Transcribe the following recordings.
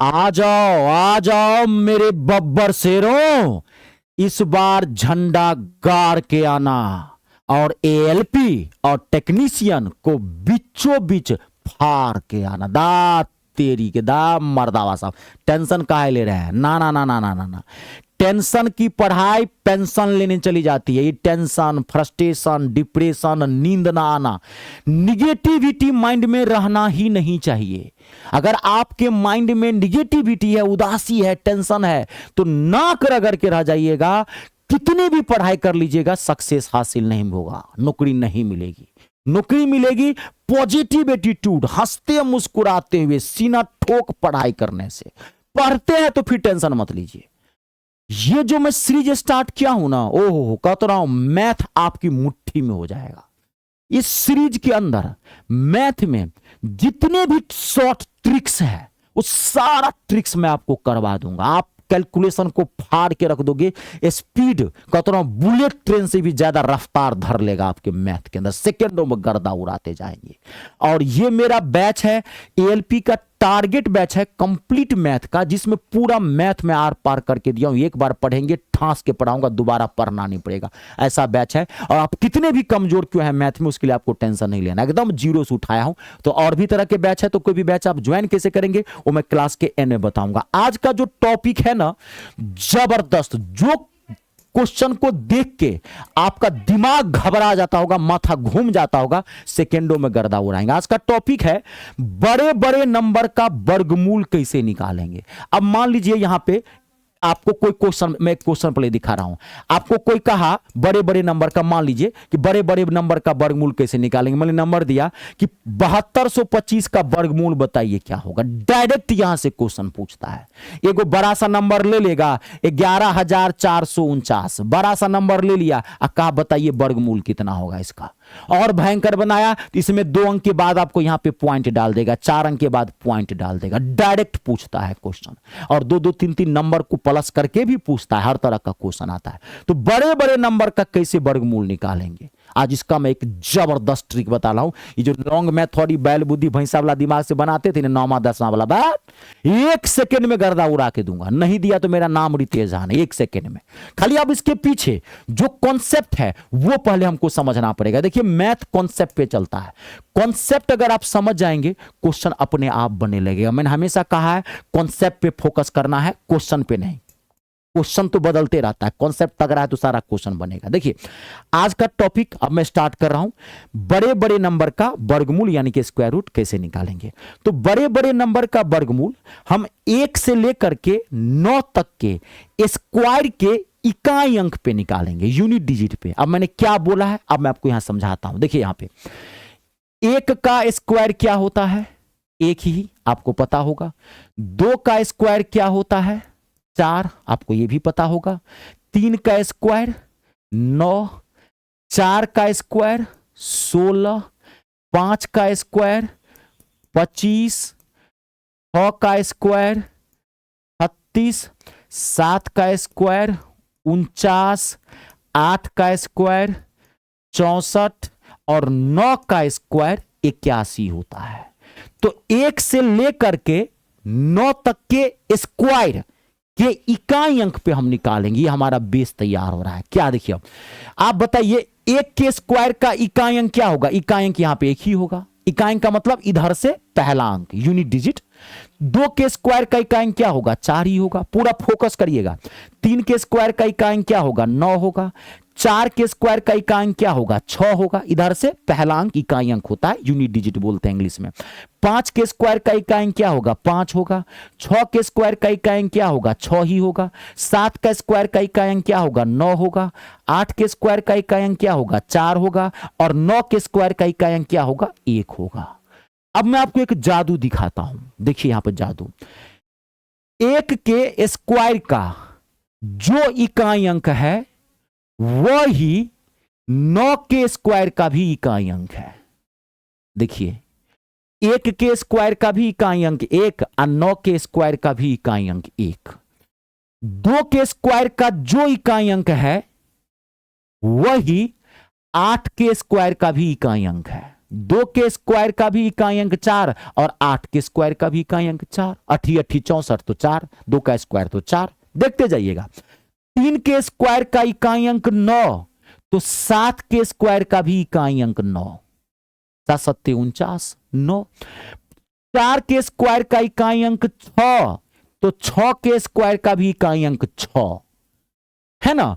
आ जाओ मेरे बब्बर शेरों, इस बार झंडा गाड़ के आना और एएलपी और टेक्नीशियन को बीचों बीच फाड़ के आना। दा तेरी के दा मर्दावा साहब, टेंशन काहे ले रहे हैं? ना ना ना ना ना ना ना, टेंशन की पढ़ाई पेंशन लेने चली जाती है। ये टेंशन, फ्रस्ट्रेशन, डिप्रेशन, नींद ना आना, निगेटिविटी माइंड में रहना ही नहीं चाहिए। अगर आपके माइंड में निगेटिविटी है, उदासी है, टेंशन है, तो नाक रगड़ के रह जाइएगा। कितनी भी पढ़ाई कर लीजिएगा, सक्सेस हासिल नहीं होगा, नौकरी नहीं मिलेगी। नौकरी मिलेगी पॉजिटिव एटीट्यूड, हंसते मुस्कुराते हुए, सीना ठोक पढ़ाई करने से। पढ़ते हैं तो फिर टेंशन मत लीजिए। ये जो मैं सीरीज स्टार्ट किया हूं ना, ओहो, कहता रहा हूं, मैथ आपकी मुट्ठी में हो जाएगा। इस सीरीज के अंदर मैथ में जितने भी शॉर्ट ट्रिक्स है, उस सारा ट्रिक्स मैं आपको करवा दूंगा। आप कैलकुलेशन को फाड़ के रख दोगे। स्पीड, कहता हूं, बुलेट ट्रेन से भी ज्यादा रफ्तार धर लेगा आपके मैथ के अंदर। सेकेंडों में गर्दा उड़ाते जाएंगे। और ये मेरा बैच है, एएलपी का टारगेट बैच है, कंप्लीट मैथ का, जिसमें पूरा मैथ में आर पार करके दिया हूं। एक बार पढ़ेंगे, ठांस के पढ़ाऊंगा, दोबारा पढ़ना नहीं पड़ेगा, ऐसा बैच है। और आप कितने भी कमजोर क्यों हैं मैथ में, उसके लिए आपको टेंशन नहीं लेना, एकदम जीरो से उठाया हूं। तो और भी तरह के बैच है, तो कोई भी बैच आप ज्वाइन कैसे करेंगे वो मैं क्लास के एंड में बताऊंगा। आज का जो टॉपिक है ना, जबरदस्त, जो क्वेश्चन को देख के आपका दिमाग घबरा जाता होगा, माथा घूम जाता होगा, सेकेंडों में गर्दा उड़ाएंगे। आज का टॉपिक है बड़े बड़े नंबर का वर्गमूल कैसे निकालेंगे। अब मान लीजिए यहां पे आपको कोई क्वेश्चन, मैं एक क्वेश्चन प्ले दिखा रहा हूं, आपको कोई कहा बड़े बड़े नंबर का, मान लीजिए कि बड़े बड़े नंबर का वर्गमूल कैसे निकालेंगे। मैंने नंबर दिया कि 7225 का वर्गमूल बताइए क्या होगा। डायरेक्ट यहां से क्वेश्चन पूछता है। एगो बड़ा सा नंबर ले लेगा, 11449, बड़ा सा नंबर ले लिया, कहा बताइए वर्गमूल कितना होगा इसका। और भयंकर बनाया तो इसमें 2 अंक के बाद आपको यहां पे पॉइंट डाल देगा, 4 अंक के बाद पॉइंट डाल देगा। डायरेक्ट पूछता है क्वेश्चन, और 2 2 3 3 नंबर को प्लस करके भी पूछता है। हर तरह का क्वेश्चन आता है। तो बड़े बड़े नंबर का कैसे वर्गमूल निकालेंगे, आज इसका मैं एक जबरदस्त ट्रिक बता रहा हूं। ये जो लॉन्ग मैथोडी बैल बुद्धि भैंसा वाला दिमाग से बनाते थे ना, 9वां 10वां वाला बात, 1 सेकेंड में गर्दा उड़ा के दूंगा। नहीं दिया तो मेरा नाम रितेश जान है। 1 सेकेंड में। खाली अब इसके पीछे जो कॉन्सेप्ट है वो पहले हमको समझना पड़ेगा। देखिए, मैथ कॉन्सेप्ट पे चलता है। कॉन्सेप्ट अगर आप समझ जाएंगे, क्वेश्चन अपने आप बनने लगेगा। मैंने हमेशा कहा है कॉन्सेप्ट पे फोकस करना है, क्वेश्चन पे नहीं। क्वेश्चन तो बदलते रहता है, कॉन्सेप्ट तगड़ा है तो सारा क्वेश्चन बनेगा। देखिए, आज का टॉपिक अब मैं स्टार्ट कर रहा हूं, बड़े बड़े नंबर का वर्गमूल यानी कि स्क्वायर रूट कैसे निकालेंगे। तो बड़े बड़े नंबर का वर्गमूल हम 1 से लेकर के 9 तक के स्क्वायर के इकाई अंक पे निकालेंगे, यूनिट डिजिट पे। अब मैंने क्या बोला है, अब मैं आपको यहां समझाता हूं। देखिए, यहां पे 1 का स्क्वायर क्या होता है, 1 ही आपको पता होगा। 2 का स्क्वायर क्या होता है, 4, आपको यह भी पता होगा। 3 का स्क्वायर 9, 4 का स्क्वायर 16, 5 का स्क्वायर 25, 6 का स्क्वायर 36, 7 का स्क्वायर 49, 8 का स्क्वायर 64 और 9 का स्क्वायर 81 होता है। तो 1 से लेकर के 9 तक के स्क्वायर के इकाई अंक पे हम निकालेंगे। ये हमारा बेस तैयार हो रहा है। क्या देखिए, आप बताइए, 1 के स्क्वायर का इकाई अंक क्या होगा। इकाई अंक यहां पे 1 ही होगा। इकाई अंक का मतलब इधर से पहला अंक, यूनिट डिजिट। 2 के स्क्वायर का इकाई अंक क्या होगा, 4 ही होगा। पूरा फोकस करिएगा। 3 के स्क्वायर का इकाई अंक क्या होगा, 9 होगा। 4 के स्क्वायर का इकाई अंक क्या होगा, 6 होगा। इधर से पहला अंक इकाई अंक होता है, यूनिट डिजिट बोलते हैं इंग्लिश में। 5 के स्क्वायर का इकाई अंक क्या होगा, 5 होगा। 6 के स्क्वायर का इकाई अंक क्या होगा, 6 ही होगा। 7 का स्क्वायर का इकाई अंक क्या होगा, 9 होगा। 8 के स्क्वायर का इकाई अंक क्या होगा, 4 होगा। और 9 के स्क्वायर का इकाई अंक क्या होगा, 1 होगा। अब मैं आपको एक जादू दिखाता हूं। देखिए यहां पर जादू, 1 के स्क्वायर का जो इकाई अंक है वही 9 के स्क्वायर का भी इकाई अंक है। देखिए, 1 के स्क्वायर का भी इकाई अंक 1 और 9 के स्क्वायर का भी इकाई अंक 1। 2 के स्क्वायर का जो इकाई अंक है वही 8 के स्क्वायर का भी इकाई अंक है। 2 के स्क्वायर का भी इकाई अंक 4 और 8 के स्क्वायर का भी इकाई अंक 4, 8 8 64 तो 4, 2 का स्क्वायर तो 4। देखते जाइएगा। 3 के स्क्वायर का इकाई अंक 9 तो 7 के स्क्वायर का भी इकाई अंक 9, 7 7 49 9। 4 के स्क्वायर का इकाई अंक 6 तो 6 के स्क्वायर का भी इकाई अंक 6 है ना।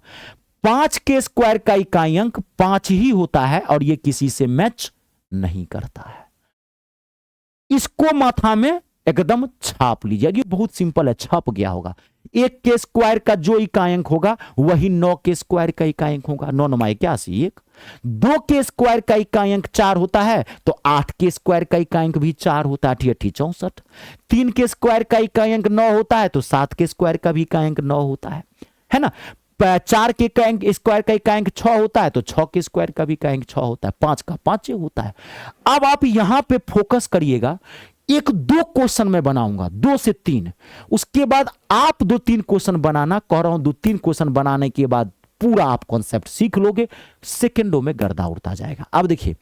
5 के स्क्वायर का इकाई अंक 5 ही होता है और ये किसी से मैच नहीं करता है। इसको माथा में एकदम छाप लीजिए, ये बहुत सिंपल है, छप गया होगा। 1 के स्क्वायर का जो इकाई अंक होगा वही 9 के स्क्वायर का इकाई अंक होगा, 9 9 81। 2 के स्क्वायर का इकाई अंक 4 होता है तो 8 के स्क्वायर का इकाई अंक भी 4 होता है, 8 8 64। 3 के स्क्वायर का इकाई अंक 9 होता है तो 7 के स्क्वायर का भी इकाई अंक 9 होता है ना। 4 के स्क्वायर का इकाई अंक 6 होता है तो 6 के स्क्वायर का भी इकाई अंक 6 होता है, 5 का 5 होता है। अब आप यहां पे फोकस करिएगा, 1-2 क्वेश्चन में बनाऊंगा, 2 से 3, उसके बाद आप 2-3 क्वेश्चन बनाना, कह रहा हूं 2-3 क्वेश्चन बनाने के बाद पूरा आप कॉन्सेप्ट सीख लोगे, सेकंडों में गर्दा उड़ता जाएगा। अब देखिए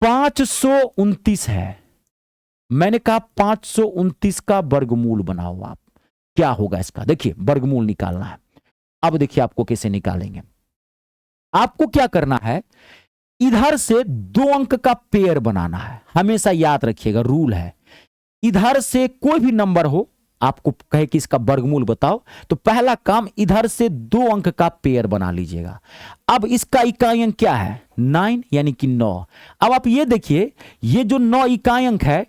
529 है, मैंने कहा 529 का वर्गमूल बनाओ आप, क्या होगा इसका। देखिए वर्गमूल निकालना है। अब देखिए आपको कैसे निकालेंगे। आपको क्या करना है, इधर से 2 अंक का पेयर बनाना है, हमेशा याद रखिएगा, रूल है। इधर से कोई भी नंबर हो, आपको कहे कि इसका वर्गमूल बताओ, तो पहला काम इधर से 2 अंक का पेयर बना लीजिएगा। अब इसका इकाई अंक क्या है, 9 यानी कि 9। अब आप ये देखिए, ये जो 9 इकाई अंक है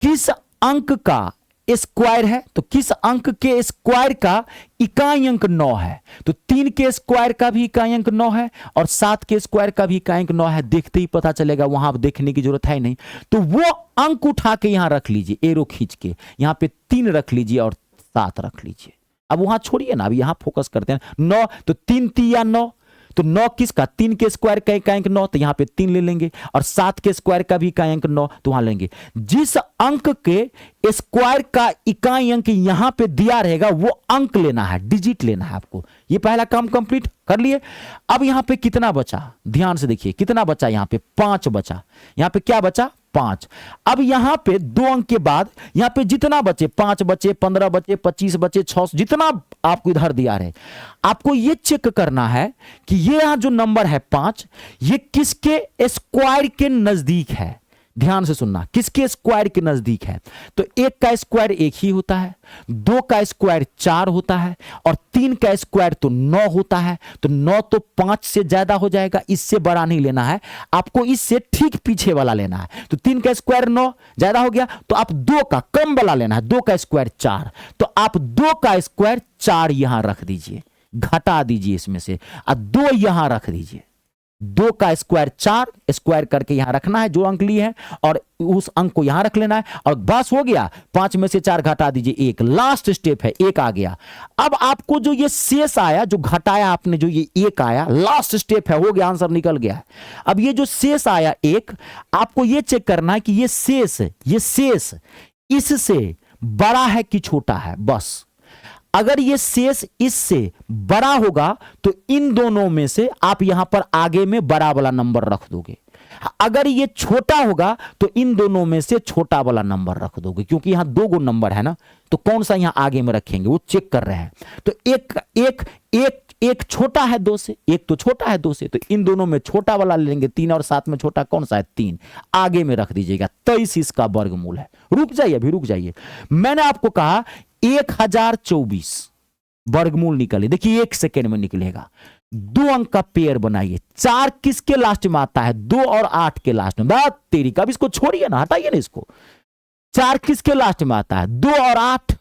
किस अंक का स्क्वायर है, तो किस अंक के स्क्वायर का इकाई अंक 9 है, तो 3 के स्क्वायर का भी इकाई अंक 9 है और 7 के स्क्वायर का भी इकाई अंक 9 है। देखते ही पता चलेगा, वहां आप देखने की जरूरत है नहीं। तो वो अंक उठा के यहां रख लीजिए, एरो खींच के यहां पे 3 रख लीजिए और 7 रख लीजिए। अब वहां छोड़िए ना, अब यहां फोकस करते हैं। 9 तो 3 3 या 9, तो 9 किसका, 3 के स्क्वायर का इकाई अंक 9 तो यहां पे 3 ले लेंगे और 7 के स्क्वायर का भी इकाई अंक 9 तो वहां लेंगे। जिस अंक के स्क्वायर का इकाई अंक यहां पे दिया रहेगा वो अंक लेना है, डिजिट लेना है आपको। ये पहला काम कंप्लीट कर लिए। अब यहां पे कितना बचा, ध्यान से देखिए कितना बचा, यहां पे 5 बचा। यहां पे क्या बचा, 5। अब यहां पे 2 अंक के बाद यहां पे जितना बचे, 5 बचे, 15 बचे, 25 बचे, 6, जितना आपको इधर दिया रहे, आपको ये चेक करना है कि ये यहां जो नंबर है 5, ये किसके स्क्वायर के नजदीक है। ध्यान से सुनना, किसके स्क्वायर के नजदीक है। तो 1 का स्क्वायर 1 ही होता है, 2 का स्क्वायर 4 होता है और 3 का स्क्वायर तो 9 होता है। तो 9 तो 5 से ज्यादा हो जाएगा, इससे बड़ा नहीं लेना है आपको, इससे ठीक पीछे वाला लेना है। तो 3 का स्क्वायर 9 ज्यादा हो गया, तो आप 2 का कम वाला लेना है, 2 का स्क्वायर 4। तो आप 2 का स्क्वायर 4 यहां रख दीजिए, घटा दीजिए इसमें से, और 2 यहां रख दीजिए। 2 का स्क्वायर 4 स्क्वायर करके यहां रखना है जो अंक लिए हैं, और उस अंक को यहां रख लेना है, और बस हो गया। 5 में से 4 घटा दीजिए, 1 लास्ट स्टेप है, 1 आ गया। अब आपको जो ये शेष आया, जो घटाया आपने, जो ये 1 आया, लास्ट स्टेप है, हो गया, आंसर निकल गया। अब ये जो शेष आया 1, आपको ये चेक करना है कि ये शेष इससे बड़ा है कि छोटा है। बस अगर ये शेष इससे बड़ा होगा तो इन दोनों में से आप यहां पर आगे में बड़ा वाला नंबर रख दोगे। अगर ये छोटा होगा तो इन दोनों में से छोटा वाला नंबर रख दोगे, क्योंकि यहां 2 गो नंबर है ना, तो कौन सा यहां आगे में रखेंगे वो चेक कर रहे हैं। तो एक छोटा है 2 से, एक तो छोटा है 2 से, तो इन दोनों में छोटा वाला ले लेंगे। 3 और 7 में छोटा कौन सा है, 3, आगे में रख दीजिएगा। 23 इसका वर्गमूल है। रुक जाइए, अभी रुक जाइए, मैंने आपको कहा 1024 वर्गमूल निकले। देखिए 1 सेकेंड में निकलेगा। 2 अंक का पेयर बनाइए। 4 किसके लास्ट में आता है, 2 और 8 के लास्ट में। बात तेरी का, अब इसको छोड़िए ना, हटाइए ना इसको। 4 किसके लास्ट में आता है, 2 और 8।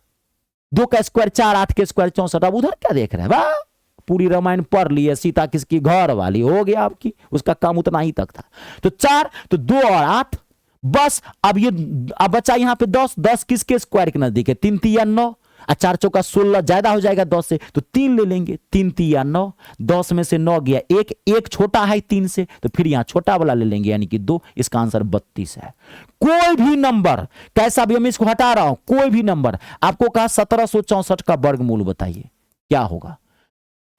2 का स्क्वायर 4, 8 के स्क्वायर 64। अब उधर क्या देख रहे हैं, वाह, पूरी रामायण पढ़ लिए। सीता किसकी, घर वाली, हो गया आपकी, उसका काम उतना ही तक था। तो 4, तो 2 और 8, बस। अब ये अब बचा यहां पे 10 किसके स्क्वायर के नजदीक है, 3 3 या 9, 4 चौका 16 ज्यादा हो जाएगा 10 से, तो 3 ले लेंगे। 3 3 या 9, 10 में से 9 गया, एक छोटा है 3 से, तो फिर यहां छोटा वाला ले लेंगे, यानी कि 2। इसका आंसर 32 है। कोई भी नंबर, कैसा भी, मैं इसको हटा रहा हूं, कोई भी नंबर आपको कहा 1764 का वर्गमूल बताइए, क्या होगा।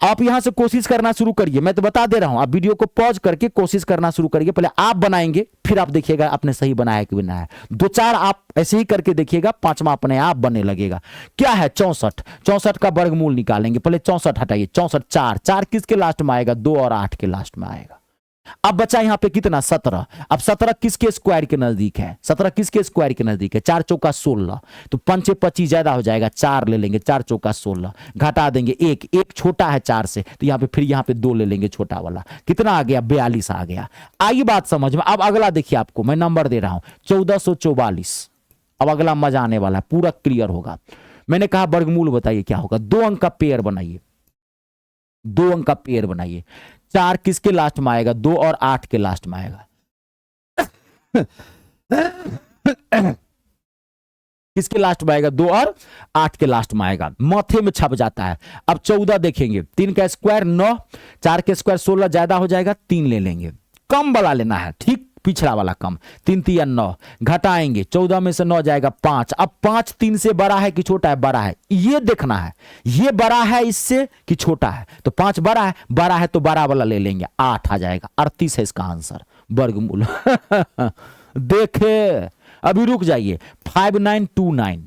आप यहां से कोशिश करना शुरू करिए, मैं तो बता दे रहा हूं, आप वीडियो को पॉज करके कोशिश करना शुरू करिए। पहले आप बनाएंगे, फिर आप देखिएगा आपने सही बनाया कि बनाया। 2-4 आप ऐसे ही करके देखिएगा, 5वां अपने आप बनने लगेगा। क्या है 64, 64 का वर्गमूल निकालेंगे। पहले 64 हटाइए, 64 4 किसके लास्ट में आएगा, 2 और 8 के लास्ट में आएगा। अब बचा यहां पे कितना 17। अब 17 किसके स्क्वायर के नजदीक है, 17 किसके स्क्वायर के नजदीक है, 4 चौका 16, तो 5 25 ज्यादा हो जाएगा, 4 ले लेंगे, 4 चौका 16, घटा देंगे 1, 1 छोटा है 4 से, तो यहां पे फिर यहां पे 2 ले लेंगे छोटा वाला, कितना आ गया 42 आ गया। आई बात समझ में। अब अगला देखिए, आपको मैं नंबर दे रहा हूं 1444। अब अगला मजा आने वाला है, पूरा क्लियर होगा। मैंने कहा वर्गमूल बताइए क्या होगा, 2 अंक का पेयर बनाइए, 2 अंक का पेयर बनाइए। 4 किसके लास्ट में आएगा, 2 और 8 के लास्ट में आएगा। किसके लास्ट में आएगा, 2 और 8 के लास्ट में आएगा, माथे में छप जाता है। अब 14 देखेंगे, 3 का स्क्वायर 9, 4 के स्क्वायर 16 ज्यादा हो जाएगा, 3 ले लेंगे, कम वाला लेना है, ठीक पिछड़ा वाला कम, 3 3 9, घटाएंगे 14 में से 9 जाएगा 5। अब 5 3 से बड़ा है कि छोटा है, बड़ा है, ये देखना है, ये बड़ा है इससे कि छोटा है, तो 5 बड़ा है, बड़ा है तो बड़ा वाला ले लेंगे, 8 आ जाएगा, 38 है इसका आंसर वर्गमूल। देखे, अभी रुक जाइए, 5929,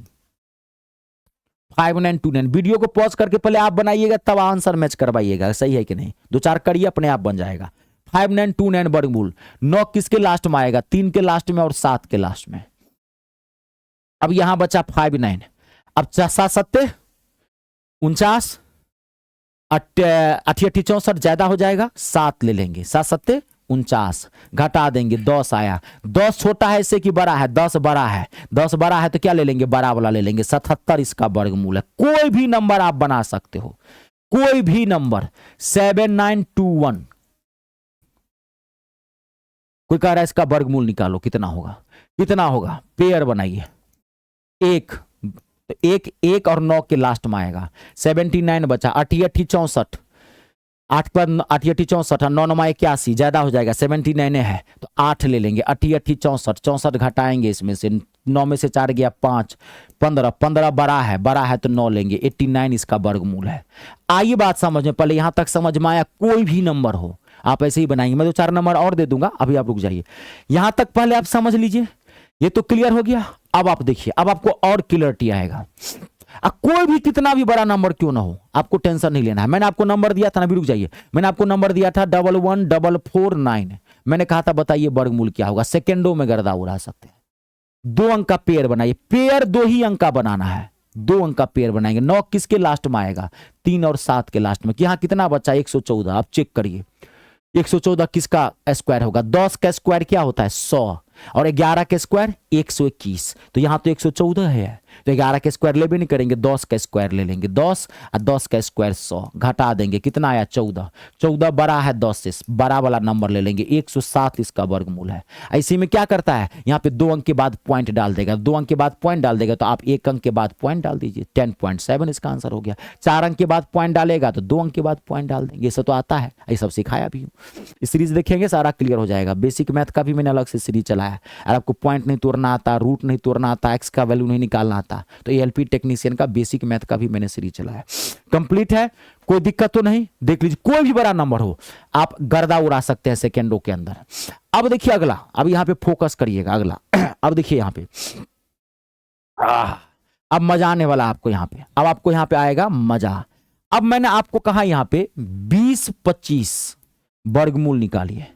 5929। वीडियो को पॉज करके पहले आप बनाइएगा, तब आंसर मैच करवाइएगा, सही है कि नहीं, 2-4 करिए, अपने आप बन जाएगा। 5929 वर्गमूल। 9 किसके लास्ट में आएगा, 3 के लास्ट में और 7 के लास्ट में। अब यहां बचा 59। अब 7 7 49, 88 64 ज्यादा हो जाएगा, 7 ले लेंगे, 7 7 49, घटा देंगे 10 आया। 10 छोटा है इससे कि बड़ा है, 10 बड़ा है, 10 बड़ा है तो क्या ले लेंगे, बड़ा वाला ले लेंगे, 77 इसका वर्गमूल है। कोई भी नंबर आप बना सकते हो, कोई भी नंबर। 7921। कोई कह रहा है इसका वर्गमूल निकालो, कितना होगा, कितना होगा, पेयर बनाइए। 1 तो 1 और 9 के लास्ट में आएगा, 79 बचा, 88 64, 8 पर 88 64, 9 9 81 ज्यादा हो जाएगा, 79 है तो 8 ले लेंगे, 88 64, 64 घटाएंगे इसमें से, 9 में से 4 गया 5, 15, 15 बड़ा है, बड़ा है तो 9 लेंगे, 89 इसका वर्गमूल है। आइए बात समझ में, पहले यहां तक समझ में आया, कोई भी नंबर हो आप ऐसे ही बनाएंगे, मैं 2-4 नंबर और दे दूंगा, अभी आप रुक जाइए, यहां तक पहले आप समझ लीजिए, ये तो क्लियर हो गया। अब आप देखिए, अब आपको और क्लियरिटी आएगा। कोई भी कितना भी बड़ा नंबर क्यों ना हो, आपको टेंशन नहीं लेना है। मैंने आपको नंबर दिया था ना, भी रुक जाइए, मैंने आपको नंबर दिया था 11449, मैंने कहा था बताइए वर्गमूल क्या होगा, सेकेंडों में गर्दा उड़ा सकते हैं। 2 अंक का पेयर बनाइए, पेयर 2 ही अंक का बनाना है, 2 अंक का पेयर बनाएंगे। 9 किसके लास्ट में आएगा, 3 और 7 के लास्ट में, कि यहां कितना बचा 114, आप चेक करिए 114 किसका स्क्वायर होगा, 10 का स्क्वायर क्या होता है 100, और 11 के स्क्वायर 121, तो यहां तो 114 है, तो 11 के स्क्वायर ले भी नहीं करेंगे, 10 का स्क्वायर ले लेंगे, 10 और 10 का स्क्वायर 100, घटा देंगे, कितना आया 14, 14 बड़ा है 10 से, बड़ा वाला नंबर ले लेंगे, 107 इसका वर्गमूल है। ऐसे में क्या करता है, यहाँ पे 2 अंक के बाद पॉइंट डाल देगा, 2 अंक के बाद पॉइंट डाल देगा तो आप 1 अंक के बाद पॉइंट डाल दीजिए, 10.7 इसका आंसर हो गया। 4 अंक के बाद पॉइंट डालेगा तो 2 अंक के बाद पॉइंट डाल देंगे, ये सब तो आता है, ये सब सिखाया भी हूँ। सीरीज देखेंगे सारा क्लियर हो जाएगा। बेसिक मैथ का भी मैंने अलग से सीरीज चलाया है, अगर आपको पॉइंट नहीं तोड़ना आता, रूट नहीं तोड़ना आता, एक्स का वैल्यू नहीं निकालना आता, तो एएलपी टेक्नीशियन का बेसिक मैथ का भी मैंने सीरीज चलाया है, कंप्लीट है, कोई दिक्कत तो नहीं। देख लीजिए, कोई भी बड़ा नंबर हो आप गर्दा उड़ा सकते हैं सेकेंडों के अंदर। अब देखिए अगला, अब यहां पे फोकस करिएगा अगला। अब देखिए यहां पे अब मजा आने वाला आपको यहां पे, अब आपको यहां पे आएगा मजा। अब मैंने आपको कहा यहां पे 20-25 वर्गमूल निकालिए।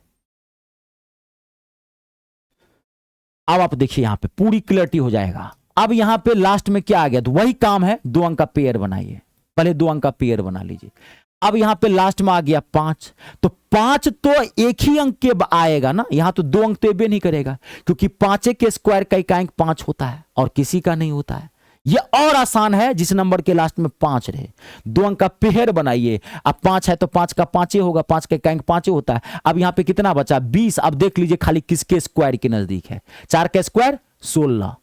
अब आप देखिए यहां पे पूरी क्लियरिटी हो जाएगा। अब यहां पे लास्ट में क्या आ गया, तो वही काम है, 2 अंक का पेयर बनाइए, पहले 2 अंक का पेयर बना लीजिए। अब यहां पे लास्ट में आ गया 5, तो 5 तो एक ही अंक के आएगा ना, यहां तो 2 अंक तो एबे नहीं करेगा, क्योंकि 5 के स्क्वायर का एक अंक 5 होता है और किसी का नहीं होता है। ये और आसान है, जिस नंबर के लास्ट में 5 रहे, 2 अंक का पेयर बनाइए। अब 5 है तो 5 का 5 होगा, 5 का अंक 5 होता है। अब यहां पे कितना बचा 20। अब देख लीजिए खाली किसके स्क्वायर के नजदीक है, 4 का स्क्वायर 16,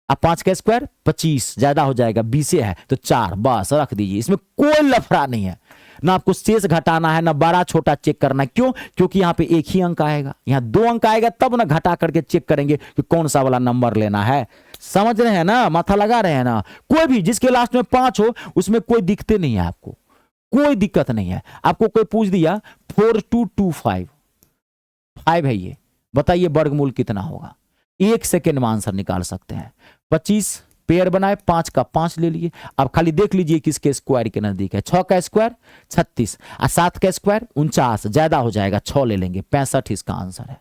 अब 5 का स्क्वायर 25 ज्यादा हो जाएगा, 20 है तो 4, बस रख दीजिए, इसमें कोई लफड़ा नहीं है, ना आपको शेष घटाना है ना बड़ा छोटा चेक करना है। क्यों, क्योंकि यहाँ पे एक ही अंक आएगा, यहाँ 2 अंक आएगा तब ना घटा करके चेक करेंगे कि कौन सा वाला नंबर लेना है। समझ रहे हैं ना, माथा लगा रहे हैं ना। कोई भी जिसके लास्ट में 5 हो उसमें कोई दिक्कत नहीं है आपको, कोई दिक्कत नहीं है। आपको कोई पूछ दिया 4225 5 है ये, बताइए वर्गमूल कितना होगा, 1 सेकेंड में आंसर निकाल सकते हैं। 25 पेयर बनाए, 5 का 5 ले लिए। अब खाली देख लीजिए किसके स्क्वायर के नजदीक है। 6 का स्क्वायर 36 और 7 का स्क्वायर 49, ज्यादा हो जाएगा 6 ले लेंगे, 65 इसका आंसर है।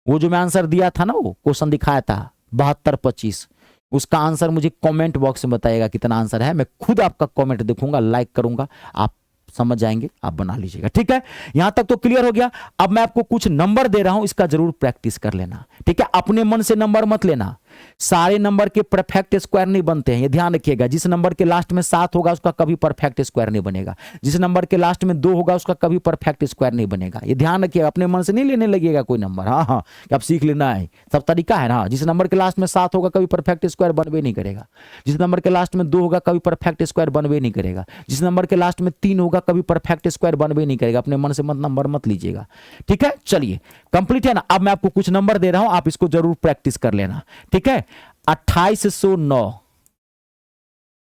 वो जो मैं आंसर दिया था ना, वो क्वेश्चन दिखाया था 7225, उसका आंसर मुझे कमेंट बॉक्स में बताइएगा कितना आंसर है। मैं खुद आपका कमेंट देखूंगा, लाइक करूंगा, आप समझ जाएंगे, आप बना लीजिएगा। ठीक है, यहां तक तो क्लियर हो गया। अब मैं आपको कुछ नंबर दे रहा हूं, इसका जरूर प्रैक्टिस कर लेना। ठीक है, अपने मन से नंबर मत लेना, सारे नंबर के परफेक्ट स्क्वायर नहीं बनते हैं, ये ध्यान रखिएगा। जिस नंबर के लास्ट में 7 होगा उसका कभी परफेक्ट स्क्वायर नहीं बनेगा, जिस नंबर के लास्ट में 2 होगा उसका कभी परफेक्ट स्क्वायर नहीं बनेगा, ये ध्यान रखिएगा। अपने मन से नहीं लेने लगेगा कोई नंबर। हाँ हाँ, आप सीख लेना है, सब तरीका है ना। जिस नंबर के लास्ट में 7 होगा कभी परफेक्ट स्क्वायर बनवे नहीं करेगा, जिस नंबर के लास्ट में 2 होगा कभी परफेक्ट स्क्वायर बनवे नहीं करेगा, जिस नंबर के लास्ट में 3 होगा कभी परफेक्ट स्क्वायर बनवे नहीं करेगा। अपने मन से मत नंबर मत लीजिएगा। ठीक है, चलिए कंप्लीट है ना। अब मैं आपको कुछ नंबर दे रहा हूं, आप इसको जरूर प्रैक्टिस कर लेना। ठीक है, 2809,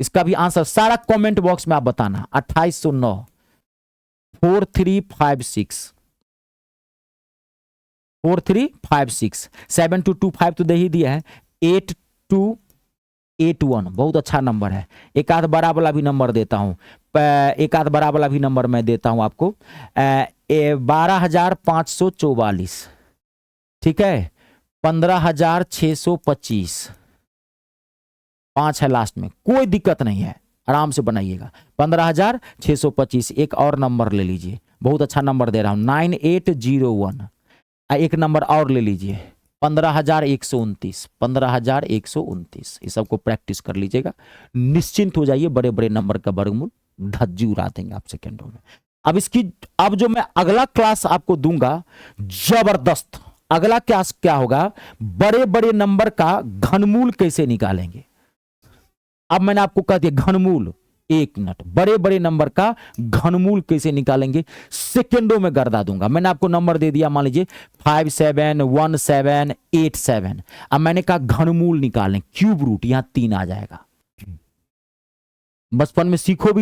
इसका भी आंसर सारा कमेंट बॉक्स में आप बताना। 2809 4356 4356 7225 तो दे ही दिया है। 8281 बहुत अच्छा नंबर है। एक आध बड़ा वाला भी नंबर देता हूं, एक आध बड़ा वाला भी नंबर मैं देता हूं आपको। 12544, ठीक है, 15625, 5 है लास्ट में, कोई दिक्कत नहीं है, आराम से बनाइएगा। 15625। एक और नंबर ले लीजिए, बहुत अच्छा नंबर दे रहा हूं, 9801। एक नंबर और ले लीजिए, 15129, 15129। इस सबको प्रैक्टिस कर लीजिएगा, निश्चिंत हो जाइए, बड़े बड़े नंबर का वर्गमूल धज्जी उड़ा देंगे आप सेकेंडों में। अब जो मैं अगला क्लास आपको दूंगा, जबरदस्त। अगला क्लास क्या होगा, बड़े बड़े नंबर का घनमूल कैसे निकालेंगे। अब मैंने आपको कह दिया घनमूल, 1 मिनट, बड़े बड़े नंबर का घनमूल कैसे निकालेंगे, सेकेंडों में गर्दा दूंगा। मैंने आपको नंबर दे दिया, मान लीजिए 571787। अब मैंने कहा घनमूल निकालें, क्यूब रूट, यहां 3 आ जाएगा। बचपन में सीखे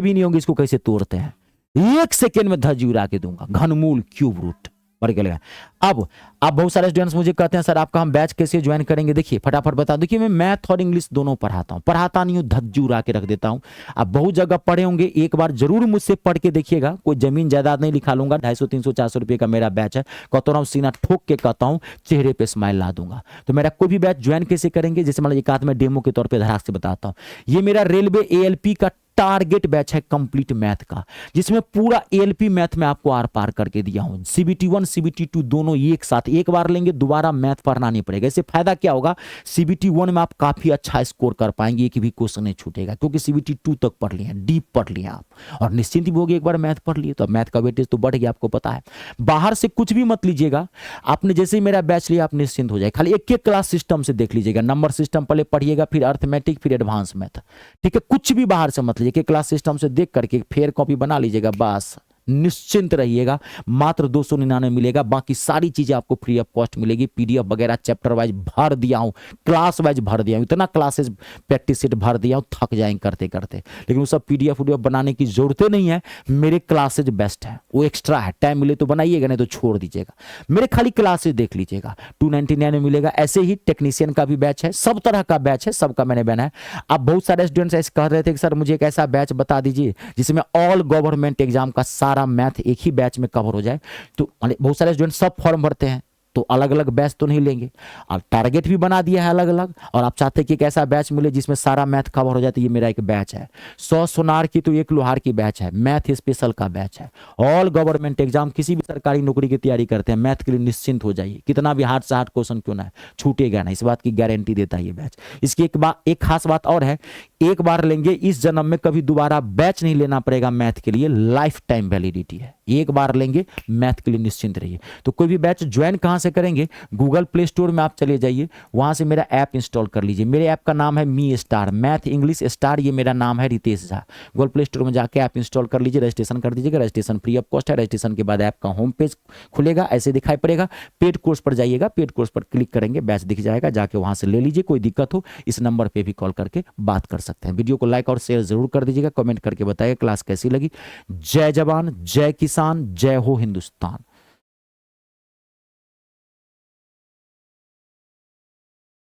भी नहीं होंगे इसको कैसे तोड़ते हैं, 1 सेकेंड में धज्जी उड़ा के दूंगा, घनमूल क्यूब रूट बढ़ के लगा। अब बहुत सारे स्टूडेंट्स मुझे कहते हैं सर आपका हम बैच कैसे ज्वाइन करेंगे। देखिए फटाफट बता दो कि मैं मैथ और इंग्लिश दोनों पढ़ाता हूं, पढ़ाता नहीं हूं धज्जू उड़ा के रख देता हूं। आप बहुत जगह पढ़े होंगे, एक बार जरूर मुझसे पढ़ के देखिएगा। कोई जमीन जायदाद नहीं लिखा लूंगा, 250 300 400 रुपए का मेरा बैच है। कहता हूं सीना ठोक के कहता हूं, चेहरे पे स्माइल ला दूंगा। तो मेरा कोई भी बैच ज्वाइन कैसे करेंगे, जैसे मान लीजिए एक आध में डेमो के तौर पर धड़ाक से बताता हूं। ये मेरा रेलवे ALP का टारगेट बैच है कंप्लीट मैथ का, जिसमें पूरा ALP मैथ में आपको आर पार करके दिया हूं। CBT 1 CBT 2 दोनों एक साथ, एक बार लेंगे दोबारा मैथ पढ़ना नहीं पड़ेगा। इससे फायदा क्या होगा, CBT 1 में आप काफी अच्छा स्कोर कर पाएंगे, एक भी क्वेश्चन नहीं छूटेगा, क्योंकि CBT 2 तक पढ़ लिए हैं, डीप पढ़ लिए आप, और निश्चिंत भी होगी एक बार मैथ पढ़ लिए तो मैथ का वेटेज तो बढ़ गया, आपको पता है। बाहर से कुछ भी मत लीजिएगा, आपने जैसे ही मेरा बैच लिया आप निश्चिंत हो जाए। खाली एक एक क्लास सिस्टम से देख लीजिएगा, नंबर सिस्टम पहले पढ़िएगा, फिर अर्थमेटिक, फिर एडवांस मैथ। ठीक है, कुछ भी बाहर से मत लीजिए, क्लास सिस्टम से देख करके फेयर कॉपी बना लीजिएगा, बस निश्चिंत रहिएगा। मात्र 299 मिलेगा, बाकी सारी चीजें आपको फ्री ऑफ कॉस्ट मिलेगी। PDF वगैरह चैप्टर वाइज भर दिया हूं, क्लास वाइज भर दिया हूं, इतना क्लासेस प्रैक्टिस सेट भर दिया हूं, थक जाएंगे करते करते। लेकिन वो सब PDF बनाने की जरूरत नहीं है, मेरे क्लासेज बेस्ट है, वो एक्स्ट्रा है। टाइम मिले तो बनाइएगा, नहीं तो छोड़ दीजिएगा। मेरे खाली क्लासेज देख लीजिएगा, 299 में मिलेगा। ऐसे ही टेक्नीशियन का भी बैच है, सब तरह का बैच है, सबका मैंने बनाया है। अब बहुत सारे स्टूडेंट्स ऐसे कह रहे थे कि सर मुझे एक ऐसा बैच बता दीजिए जिसमें ऑल गवर्नमेंट एग्जाम का सारा मैथ एक ही बैच में कवर हो जाए। तो बहुत सारे स्टूडेंट सब फॉर्म भरते हैं, तो अलग अलग बैच तो नहीं लेंगे। आप टारगेट भी बना दिया है अलग अलग, और आप चाहते हैं कि एक ऐसा बैच मिले जिसमें सारा मैथ कवर हो जाए, तो ये मेरा एक बैच है। 100 सोनार की तो 1 लोहार की बैच है, मैथ स्पेशल का बैच है। ऑल गवर्नमेंट एग्जाम, किसी भी सरकारी नौकरी की तैयारी करते हैं, मैथ के लिए निश्चिंत हो जाइए, कितना भी हार्ड से हार्ड क्वेश्चन क्यों ना है, छूटेगा ना, इस बात की गारंटी देता है ये बैच। इसकी एक खास बात और है, एक बार लेंगे इस जन्म में कभी दोबारा बैच नहीं लेना पड़ेगा मैथ के लिए, लाइफ टाइम वैलिडिटी है। एक बार लेंगे मैथ के लिए निश्चिंत रहिए। तो कोई भी बैच ज्वाइन कहां से करेंगे, गूगल प्ले स्टोर में आप चले जाइए, वहां से मेरा ऐप इंस्टॉल कर लीजिए। मेरे ऐप का नाम है me star, math English star, ये मेरा नाम है Ritesh Jha. Google Play Store में जाके ऐप इंस्टॉल कर लीजिए, रजिस्ट्रेशन कर दीजिएगा। रजिस्ट्रेशन फ्री ऑफ कॉस्ट है। रजिस्ट्रेशन के बाद ऐप का होम पेज खुलेगा, ऐसे दिखाई पड़ेगा। पेड कोर्स पर जाइएगा, पेड कोर्स पर क्लिक करेंगे, बैच दिख जाएगा, जाके वहां से ले लीजिए। कोई दिक्कत हो इस नंबर पर भी कॉल करके बात कर सकते। सकते हैं। वीडियो को लाइक और शेयर जरूर कर दीजिएगा, कमेंट करके बताइए क्लास कैसी लगी। जय जवान, जय किसान, जय हो हिंदुस्तान।